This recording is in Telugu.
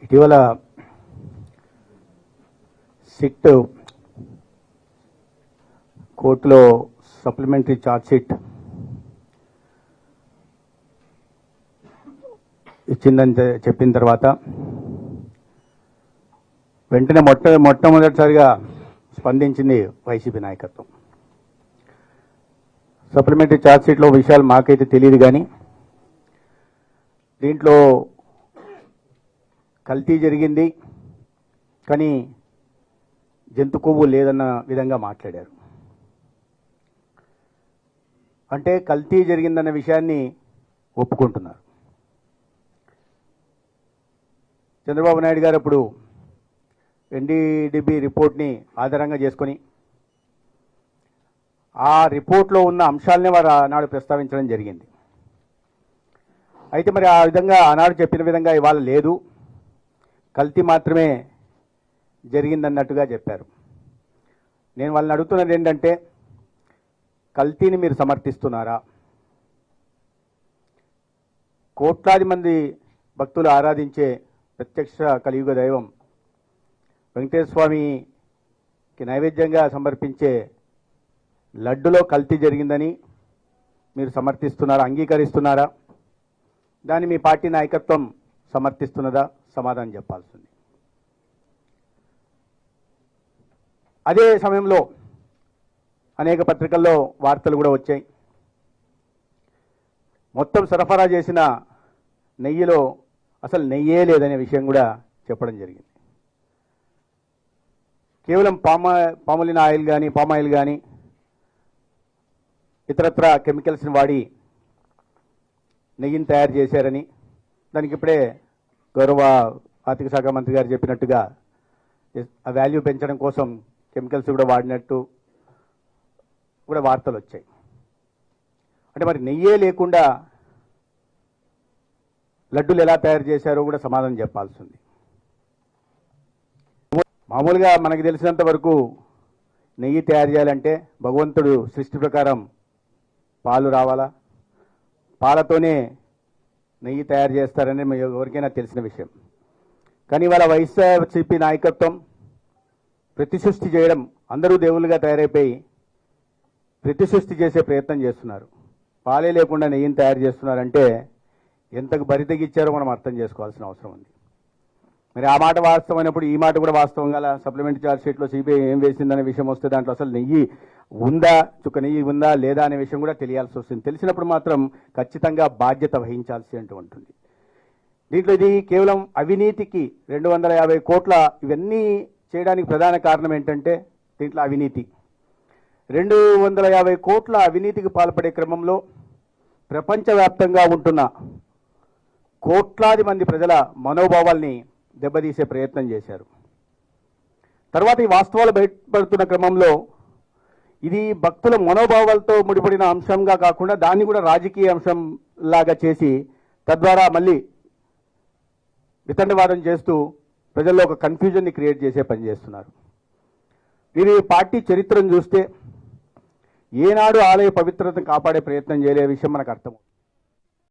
ఇటీవల సిట్ కోర్టులో సప్లిమెంటరీ ఛార్జ్షీట్ ఇచ్చిందని చెప్పిన తర్వాత వెంటనే మొట్టమొదటిసారిగా స్పందించింది వైసీపీ నాయకత్వం. సప్లిమెంటరీ ఛార్జ్షీట్లో విషయాలు మాకైతే తెలియదు, కానీ దీంట్లో కల్తీ జరిగింది కానీ జంతు కొవ్వు లేదన్న విధంగా మాట్లాడారు. అంటే కల్తీ జరిగిందన్న విషయాన్ని ఒప్పుకుంటున్నారు. చంద్రబాబు నాయుడు గారు అప్పుడు ఎన్డీడీబీ రిపోర్ట్ని ఆధారంగా చేసుకొని ఆ రిపోర్ట్లో ఉన్న అంశాలనే వారు ఆనాడు ప్రస్తావించడం జరిగింది. అయితే మరి ఆ విధంగా ఆనాడు చెప్పిన విధంగా ఇవాళ లేదు, కల్తీ మాత్రమే జరిగిందన్నట్టుగా చెప్పారు. నేను వాళ్ళని అడుగుతున్నది ఏంటంటే, కల్తీని మీరు సమర్థిస్తున్నారా? కోట్లాది మంది భక్తులు ఆరాధించే ప్రత్యక్ష కలియుగ దైవం వెంకటేశ్వర స్వామికి నైవేద్యంగా సమర్పించే లడ్డులో కల్తీ జరిగిందని మీరు సమర్థిస్తున్నారా, అంగీకరిస్తున్నారా? దాన్ని మీ పార్టీ నాయకత్వం సమర్థిస్తున్నదా? సమాధానం చెప్పాల్సింది. అదే సమయంలో అనేక పత్రికల్లో వార్తలు కూడా వచ్చాయి. మొత్తం సరఫరా చేసిన నెయ్యిలో అసలు నెయ్యే లేదనే విషయం కూడా చెప్పడం జరిగింది. కేవలం పామోలిన్ ఆయిల్ కానీ పామాయిల్ కానీ ఇతరత్ర కెమికల్స్ని వాడి నెయ్యిని తయారు చేశారని, దానికి ఇప్పుడే గౌరవ ఆర్థిక శాఖ మంత్రి గారు చెప్పినట్టుగా ఆ వాల్యూ పెంచడం కోసం కెమికల్స్ కూడా వాడినట్టు కూడా వార్తలు వచ్చాయి. అంటే మరి నెయ్యే లేకుండా లడ్డూలు ఎలా తయారు చేశారో కూడా సమాధానం చెప్పాల్సి ఉంది. మామూలుగా మనకు తెలిసినంత వరకు నెయ్యి తయారు చేయాలంటే భగవంతుడు సృష్టి ప్రకారం పాలు రావాలా, పాలతోనే నెయ్యి తయారు చేస్తారని ఎవరికైనా తెలిసిన విషయం. కానీ వాళ్ళ వైఎస్ఆర్సీపీ నాయకత్వం ప్రతి సృష్టి చేయడం, అందరూ దేవుళ్ళుగా తయారైపోయి ప్రతి సృష్టి చేసే ప్రయత్నం చేస్తున్నారు. పాలే లేకుండా నెయ్యిని తయారు చేస్తున్నారంటే ఎంతకు బరితెగిచ్చారో మనం అర్థం చేసుకోవాల్సిన అవసరం ఉంది. మరి ఆ మాట వాస్తవమైనప్పుడు ఈ మాట కూడా వాస్తవం గల సప్లిమెంటరీ ఛార్జ్షీట్లో సిబిఐ ఏం వేసిందనే విషయం వస్తే దాంట్లో అసలు నెయ్యి ఉందా, చుక్క నెయ్యి ఉందా లేదా అనే విషయం కూడా తెలియాల్సి వస్తుంది. తెలిసినప్పుడు మాత్రం ఖచ్చితంగా బాధ్యత వహించాల్సి ఉంటుంది. దీంట్లో ఇది కేవలం అవినీతికి 250 కోట్ల ఇవన్నీ చేయడానికి ప్రధాన కారణం ఏంటంటే దీంట్లో అవినీతి. 250 కోట్ల అవినీతికి పాల్పడే క్రమంలో ప్రపంచవ్యాప్తంగా ఉంటున్న కోట్లాది మంది ప్రజల మనోభావాల్ని దెబ్బతీసే ప్రయత్నం చేశారు. తర్వాత ఈ వాస్తవాలు బయటపడుతున్న క్రమంలో ఇది భక్తుల మనోభావాలతో ముడిపడిన అంశంగా కాకుండా దాన్ని కూడా రాజకీయ అంశం లాగా చేసి తద్వారా మళ్ళీ వితండవాదం చేస్తూ ప్రజల్లో ఒక కన్ఫ్యూజన్ని క్రియేట్ చేసే పని చేస్తున్నారు. మీరు ఈ పార్టీ చరిత్రను చూస్తే ఏనాడు ఆలయ పవిత్రతను కాపాడే ప్రయత్నం చేయలే విషయం మనకు అర్థం.